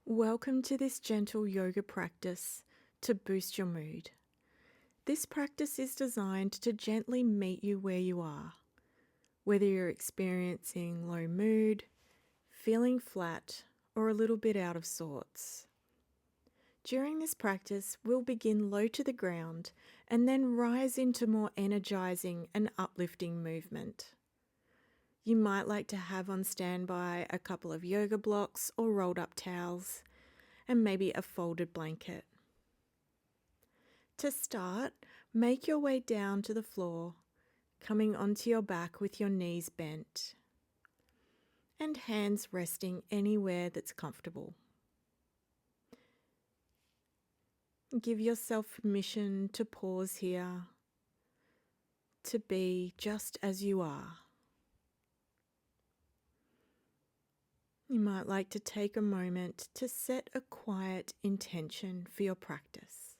Welcome to this gentle yoga practice to boost your mood. This practice is designed to gently meet you where you are, whether you're experiencing low mood, feeling flat, or a little bit out of sorts. During this practice, we'll begin low to the ground and then rise into more energizing and uplifting movement. You might like to have on standby a couple of yoga blocks or rolled up towels, and maybe a folded blanket. To start, make your way down to the floor, coming onto your back with your knees bent and hands resting anywhere that's comfortable. Give yourself permission to pause here, to be just as you are. You might like to take a moment to set a quiet intention for your practice.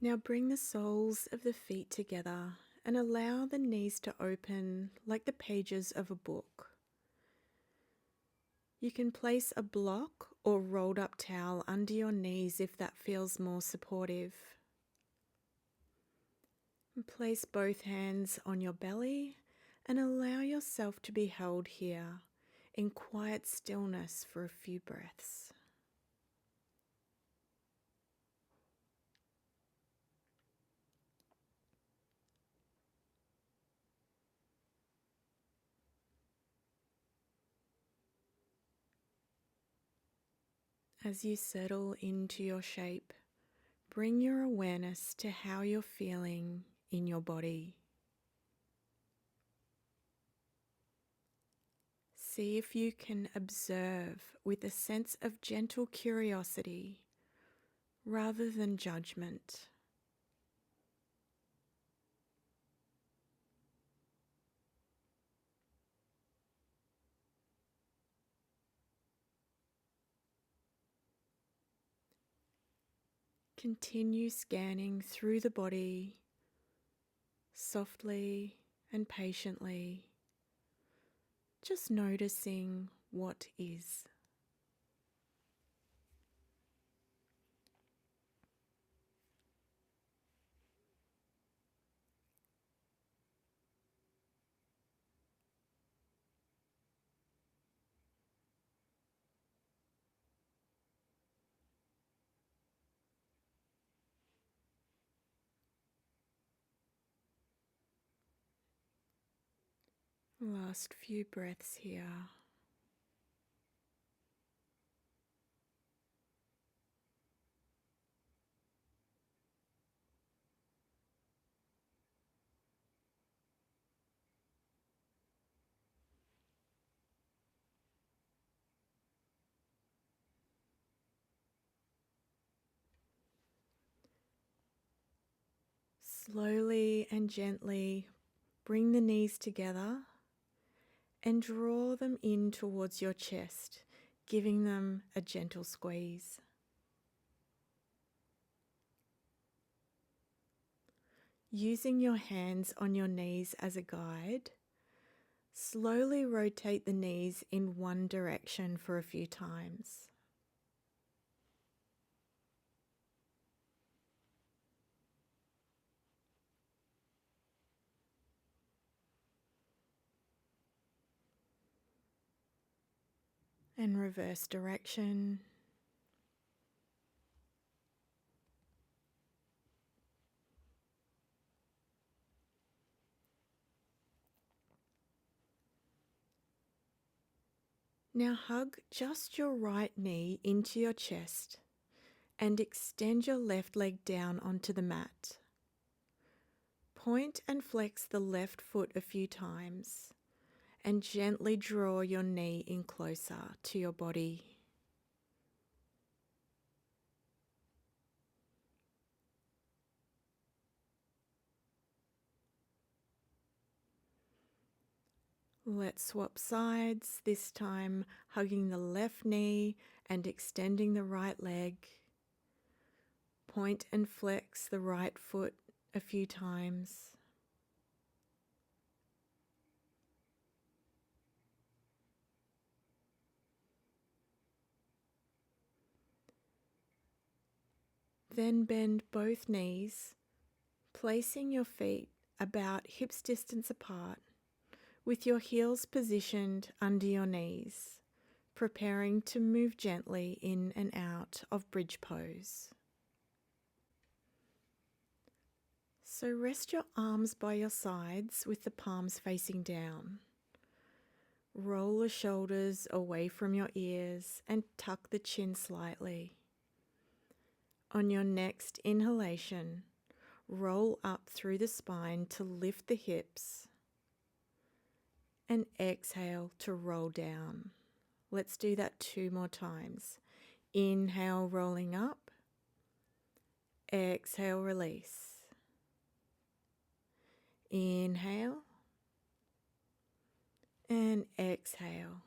Now bring the soles of the feet together and allow the knees to open like the pages of a book. You can place a block or rolled up towel under your knees if that feels more supportive. And place both hands on your belly and allow yourself to be held here in quiet stillness for a few breaths. As you settle into your shape, bring your awareness to how you're feeling in your body. See if you can observe with a sense of gentle curiosity rather than judgment. Continue scanning through the body softly and patiently, just noticing what is. Last few breaths here. Slowly and gently bring the knees together and draw them in towards your chest, giving them a gentle squeeze. Using your hands on your knees as a guide, slowly rotate the knees in one direction for a few times. And reverse direction. Now hug just your right knee into your chest and extend your left leg down onto the mat. Point and flex the left foot a few times and gently draw your knee in closer to your body. Let's swap sides, this time hugging the left knee and extending the right leg. Point and flex the right foot a few times. Then bend both knees, placing your feet about hips distance apart, with your heels positioned under your knees, preparing to move gently in and out of bridge pose. So rest your arms by your sides with the palms facing down. Roll the shoulders away from your ears and tuck the chin slightly. On your next inhalation, roll up through the spine to lift the hips and exhale to roll down. Let's do that 2 more times. Inhale, rolling up. Exhale, release. Inhale and exhale.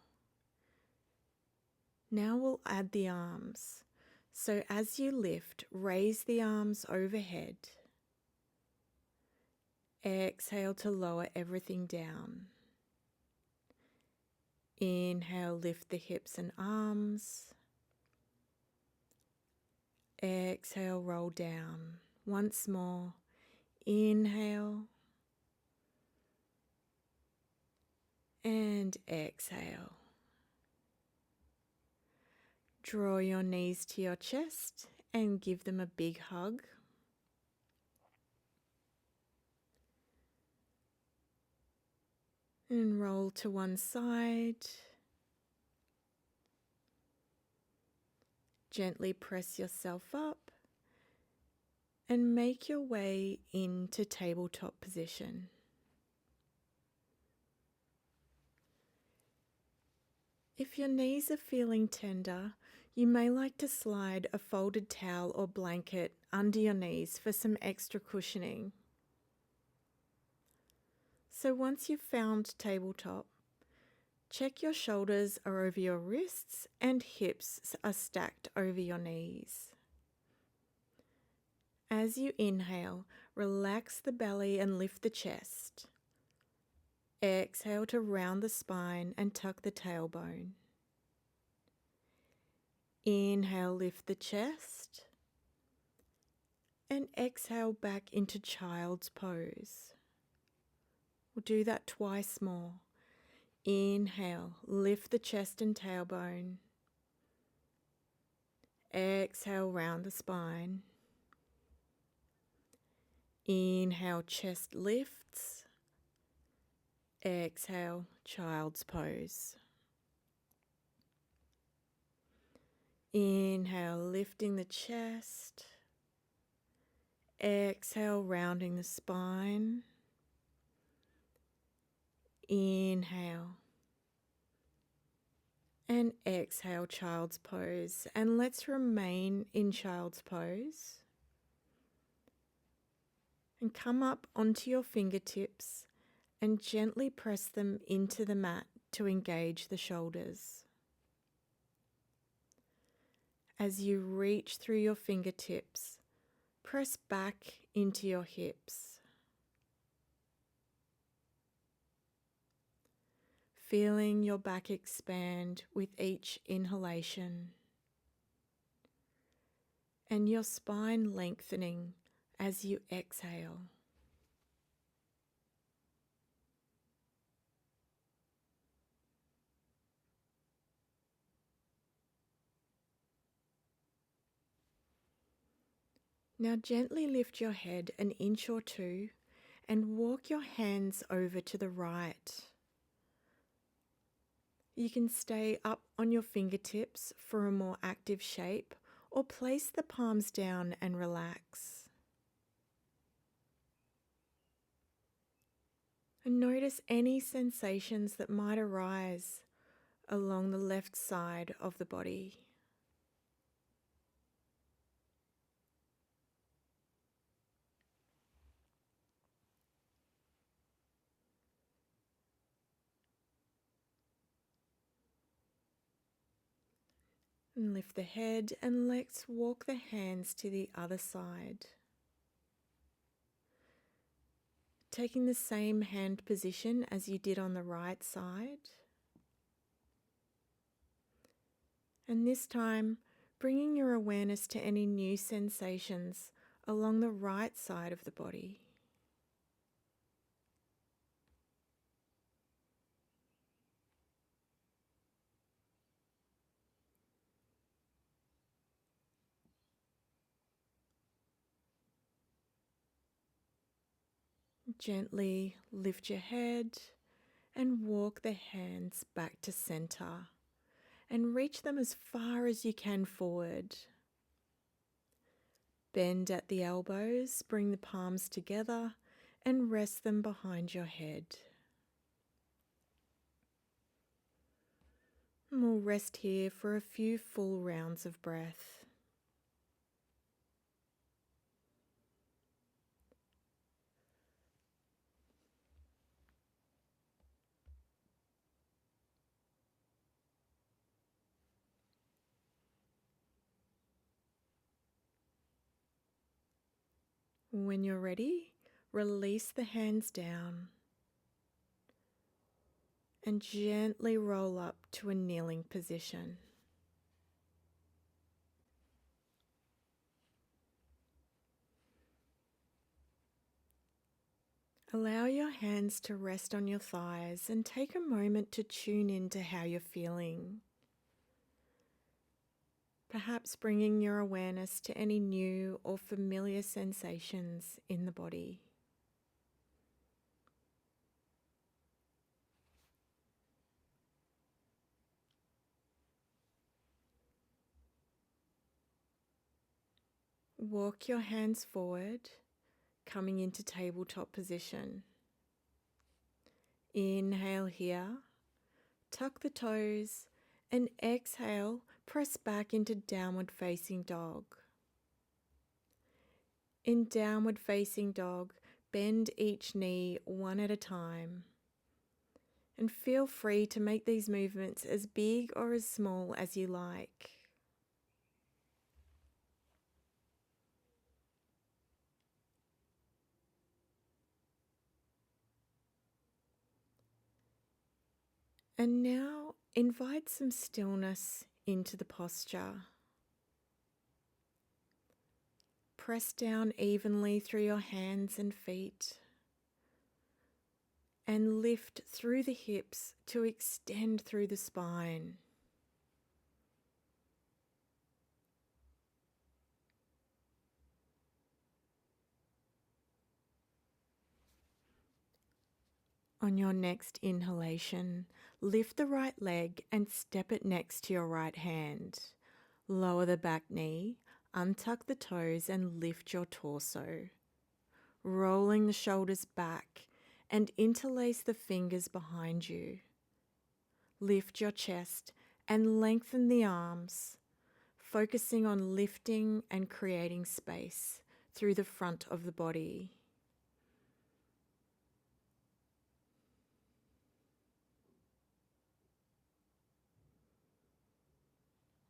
Now we'll add the arms. So as you lift, raise the arms overhead. Exhale to lower everything down. Inhale, lift the hips and arms. Exhale, roll down. Once more. Inhale and exhale. Draw your knees to your chest and give them a big hug. And roll to one side. Gently press yourself up and make your way into tabletop position. If your knees are feeling tender, you may like to slide a folded towel or blanket under your knees for some extra cushioning. So once you've found tabletop, check your shoulders are over your wrists and hips are stacked over your knees. As you inhale, relax the belly and lift the chest. Exhale to round the spine and tuck the tailbone. Inhale, lift the chest. And exhale back into child's pose. We'll do that twice more. Inhale, lift the chest and tailbone. Exhale, round the spine. Inhale, chest lifts. Exhale, child's pose. Inhale, lifting the chest. Exhale, rounding the spine. Inhale. And exhale, child's pose. And let's remain in child's pose. And come up onto your fingertips and gently press them into the mat to engage the shoulders. As you reach through your fingertips, press back into your hips. Feeling your back expand with each inhalation and your spine lengthening as you exhale. Now gently lift your head an inch or two and walk your hands over to the right. You can stay up on your fingertips for a more active shape or place the palms down and relax. And notice any sensations that might arise along the left side of the body. And lift the head and let's walk the hands to the other side. Taking the same hand position as you did on the right side. And this time, bringing your awareness to any new sensations along the right side of the body. Gently lift your head and walk the hands back to center and reach them as far as you can forward. Bend at the elbows, bring the palms together and rest them behind your head. And we'll rest here for a few full rounds of breath. When you're ready, release the hands down and gently roll up to a kneeling position. Allow your hands to rest on your thighs and take a moment to tune into how you're feeling. Perhaps bringing your awareness to any new or familiar sensations in the body. Walk your hands forward, coming into tabletop position. Inhale here, tuck the toes, and exhale, press back into downward facing dog. In downward facing dog, bend each knee one at a time. And feel free to make these movements as big or as small as you like. And now invite some stillness into the posture. Press down evenly through your hands and feet. And lift through the hips to extend through the spine. On your next inhalation, lift the right leg and step it next to your right hand. Lower the back knee, untuck the toes and lift your torso. Rolling the shoulders back and interlace the fingers behind you. Lift your chest and lengthen the arms, focusing on lifting and creating space through the front of the body.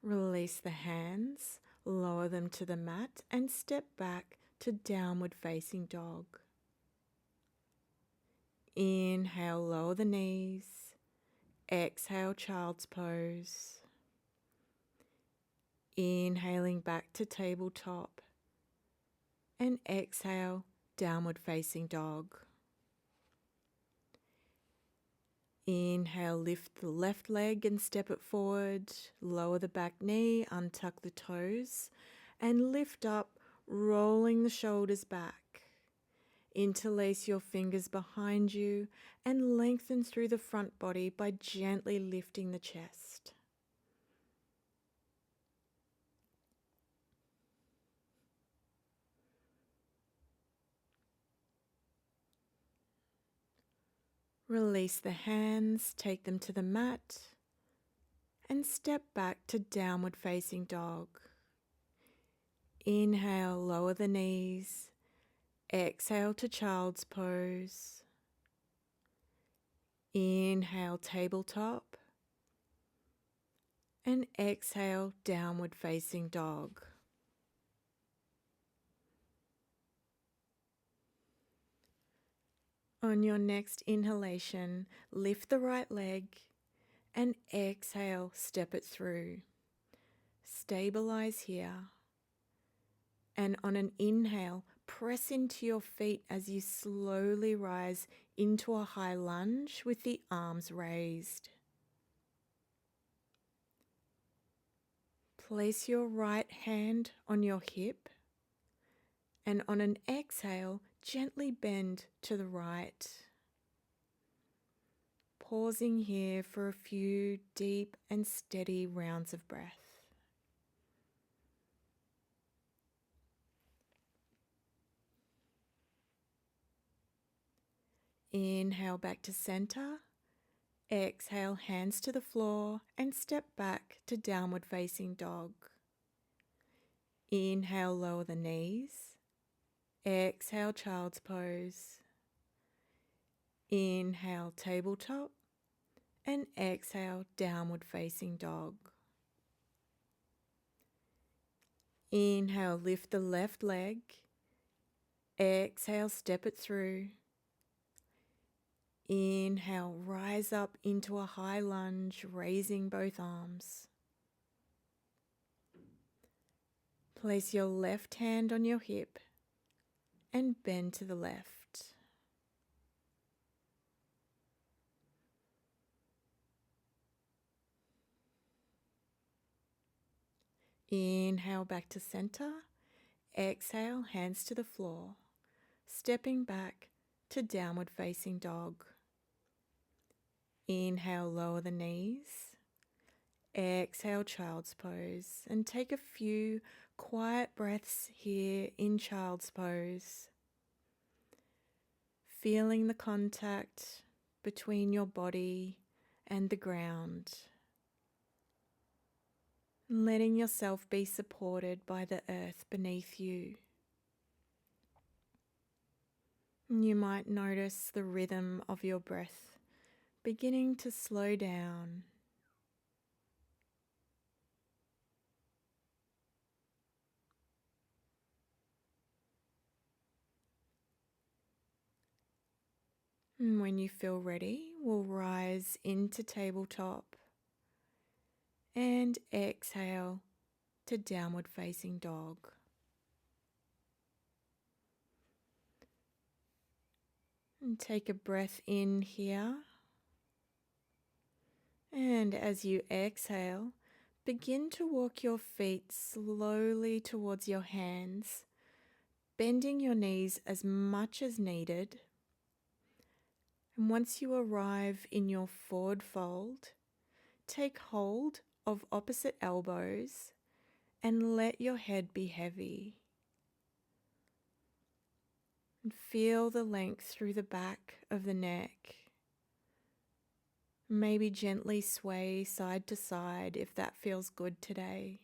Release the hands, lower them to the mat and step back to downward facing dog. Inhale, lower the knees. Exhale, child's pose. Inhaling back to tabletop. And exhale, downward facing dog. Inhale, lift the left leg and step it forward. Lower the back knee, untuck the toes, and lift up, rolling the shoulders back. Interlace your fingers behind you and lengthen through the front body by gently lifting the chest. Release the hands, take them to the mat, and step back to downward facing dog. Inhale, lower the knees. Exhale to child's pose. Inhale, tabletop. And exhale, downward facing dog. On your next inhalation, lift the right leg and exhale, step it through. Stabilize here. And on an inhale, press into your feet as you slowly rise into a high lunge with the arms raised. Place your right hand on your hip, and on an exhale, gently bend to the right. Pausing here for a few deep and steady rounds of breath. Inhale back to center. Exhale, hands to the floor and step back to downward facing dog. Inhale, lower the knees. Exhale, child's pose. Inhale, tabletop. And exhale, downward facing dog. Inhale, lift the left leg. Exhale, step it through. Inhale, rise up into a high lunge, raising both arms. Place your left hand on your hip and bend to the left. Inhale back to center. Exhale, hands to the floor, stepping back to downward facing dog. Inhale, lower the knees. Exhale, child's pose, and take a few quiet breaths here in child's pose. Feeling the contact between your body and the ground. Letting yourself be supported by the earth beneath you. You might notice the rhythm of your breath beginning to slow down. And when you feel ready, we'll rise into tabletop and exhale to downward facing dog. And take a breath in here. And as you exhale, begin to walk your feet slowly towards your hands, bending your knees as much as needed. And once you arrive in your forward fold, take hold of opposite elbows and let your head be heavy. And feel the length through the back of the neck. Maybe gently sway side to side if that feels good today.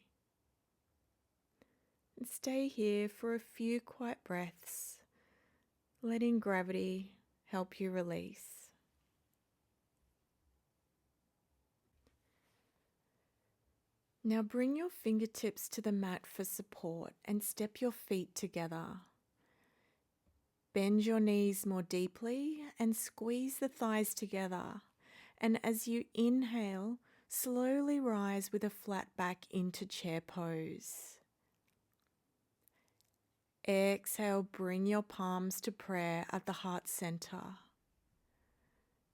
And stay here for a few quiet breaths, letting gravity help you release. Now bring your fingertips to the mat for support and step your feet together. Bend your knees more deeply and squeeze the thighs together. And as you inhale, slowly rise with a flat back into chair pose. Exhale, bring your palms to prayer at the heart center.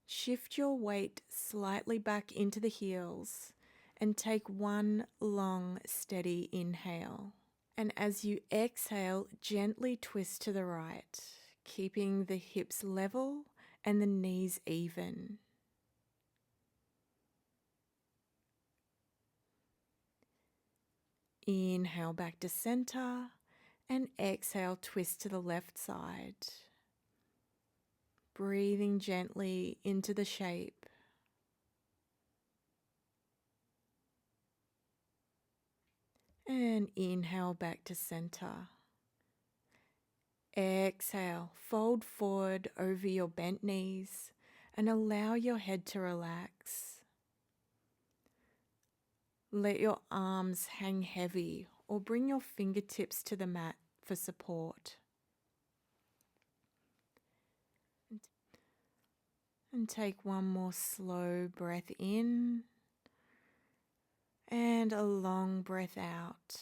Shift your weight slightly back into the heels and take one long, steady inhale. And as you exhale, gently twist to the right, keeping the hips level and the knees even. Inhale back to center and exhale, twist to the left side. Breathing gently into the shape. And inhale back to center. Exhale, fold forward over your bent knees and allow your head to relax. Let your arms hang heavy or bring your fingertips to the mat for support. And take one more slow breath in and a long breath out.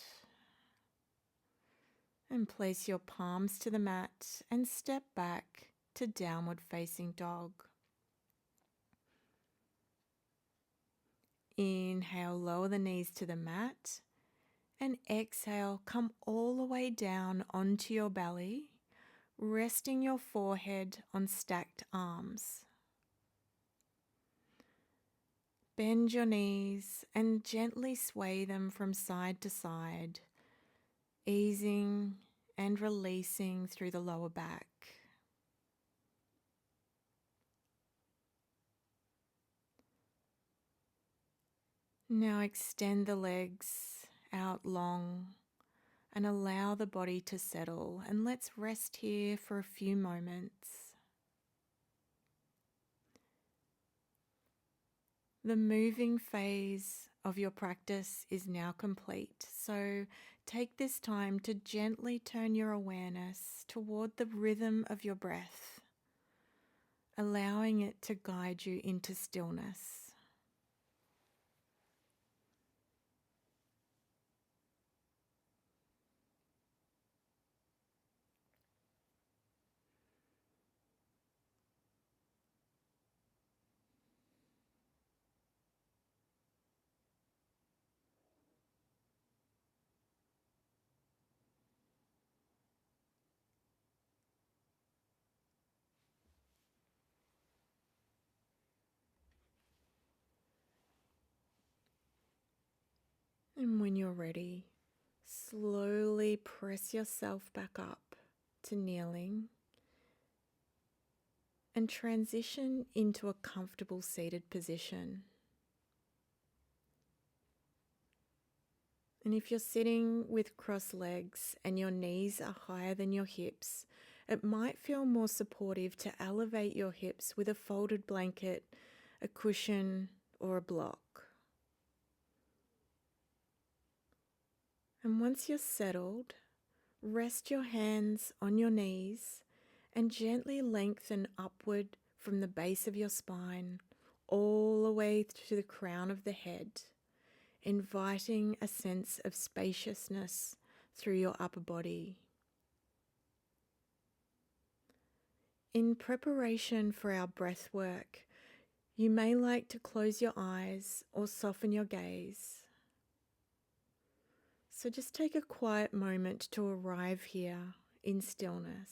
And place your palms to the mat and step back to downward facing dog. Inhale, lower the knees to the mat, and exhale, come all the way down onto your belly, resting your forehead on stacked arms. Bend your knees and gently sway them from side to side, easing and releasing through the lower back. Now extend the legs out long and allow the body to settle, and let's rest here for a few moments. The moving phase of your practice is now complete, so take this time to gently turn your awareness toward the rhythm of your breath, allowing it to guide you into stillness. And when you're ready, slowly press yourself back up to kneeling and transition into a comfortable seated position. And if you're sitting with crossed legs and your knees are higher than your hips, it might feel more supportive to elevate your hips with a folded blanket, a cushion, or a block. And once you're settled, rest your hands on your knees and gently lengthen upward from the base of your spine all the way to the crown of the head, inviting a sense of spaciousness through your upper body. In preparation for our breath work, you may like to close your eyes or soften your gaze. So just take a quiet moment to arrive here in stillness.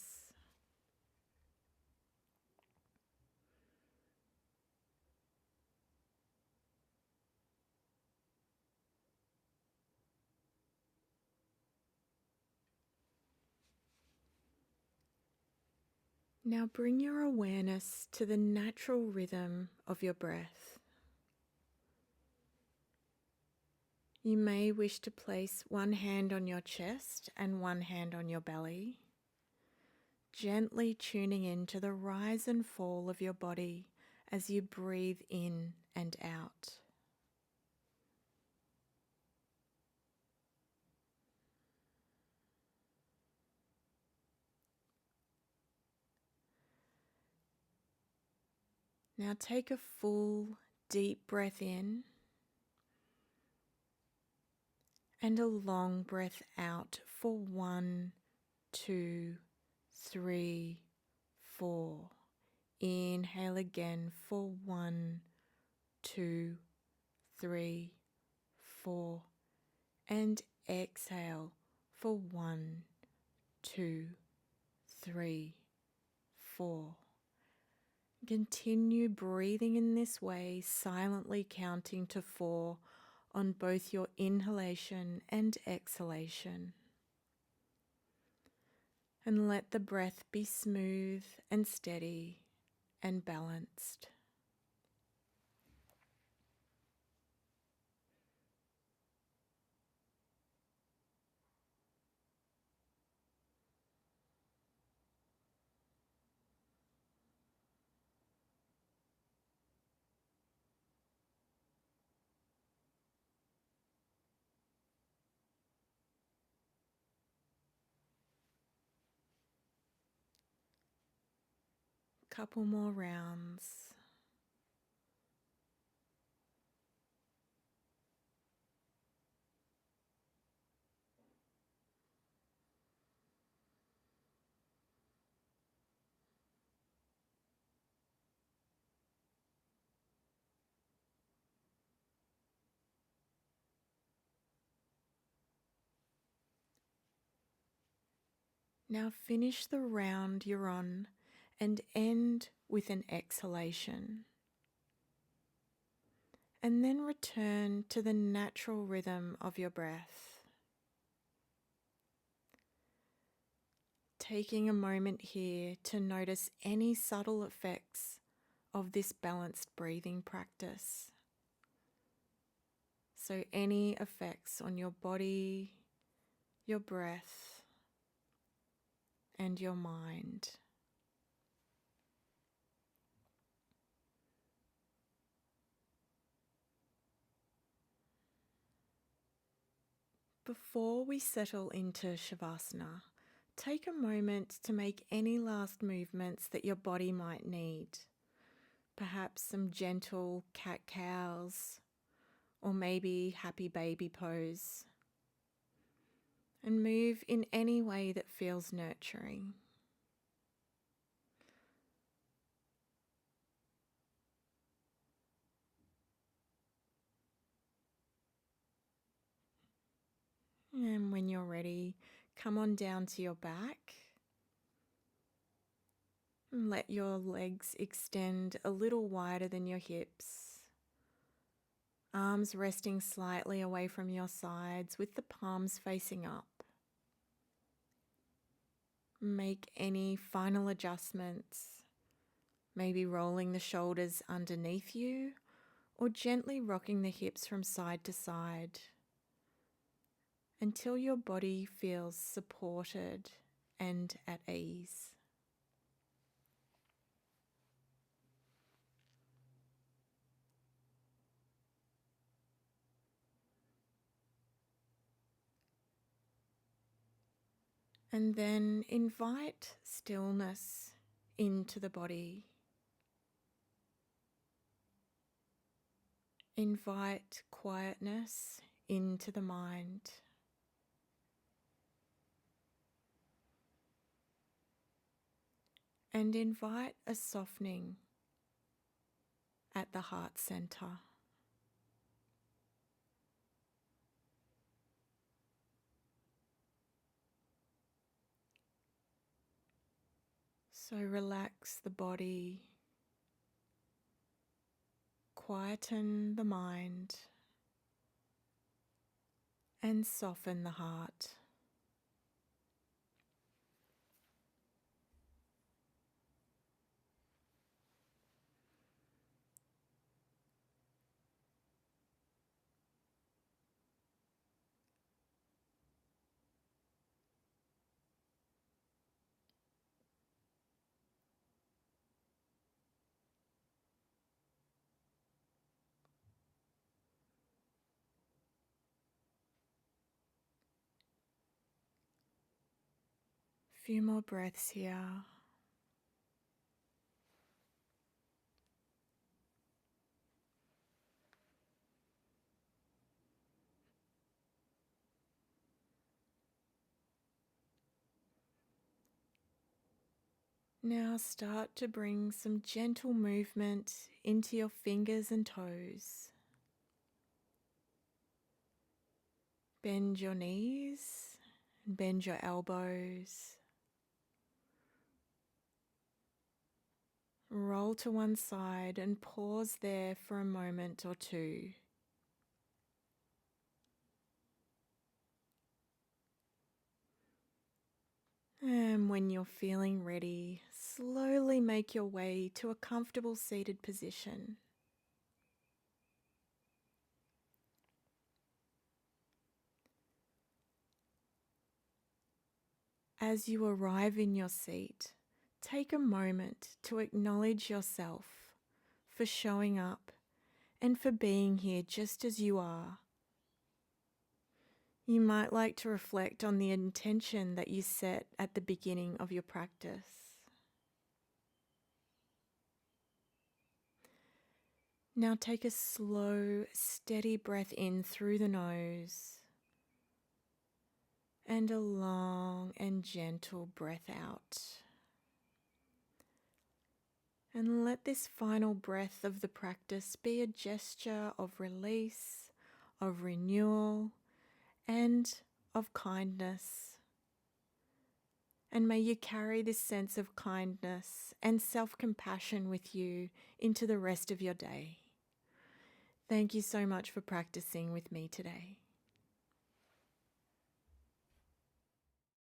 Now bring your awareness to the natural rhythm of your breath. You may wish to place one hand on your chest and one hand on your belly, gently tuning into the rise and fall of your body as you breathe in and out. Now take a full, deep breath in and a long breath out for 1, 2, 3, 4. Inhale again for 1, 2, 3, 4. And exhale for 1, 2, 3, 4. Continue breathing in this way, silently counting to 4 on both your inhalation and exhalation. And let the breath be smooth and steady and balanced. Couple more rounds. Now finish the round you're on and end with an exhalation. And then return to the natural rhythm of your breath. Taking a moment here to notice any subtle effects of this balanced breathing practice. So any effects on your body, your breath, and your mind. Before we settle into Shavasana, take a moment to make any last movements that your body might need. Perhaps some gentle cat-cows, or maybe happy baby pose. And move in any way that feels nurturing. And when you're ready, come on down to your back. And let your legs extend a little wider than your hips. Arms resting slightly away from your sides with the palms facing up. Make any final adjustments, maybe rolling the shoulders underneath you or gently rocking the hips from side to side until your body feels supported and at ease. And then invite stillness into the body. Invite quietness into the mind. And invite a softening at the heart center. So relax the body, quieten the mind, and soften the heart. Few more breaths here. Now start to bring some gentle movement into your fingers and toes. Bend your knees and bend your elbows. Roll to one side and pause there for a moment or two. And when you're feeling ready, slowly make your way to a comfortable seated position. As you arrive in your seat, take a moment to acknowledge yourself for showing up and for being here just as you are. You might like to reflect on the intention that you set at the beginning of your practice. Now take a slow, steady breath in through the nose and a long and gentle breath out. And let this final breath of the practice be a gesture of release, of renewal, and of kindness. And may you carry this sense of kindness and self-compassion with you into the rest of your day. Thank you so much for practicing with me today.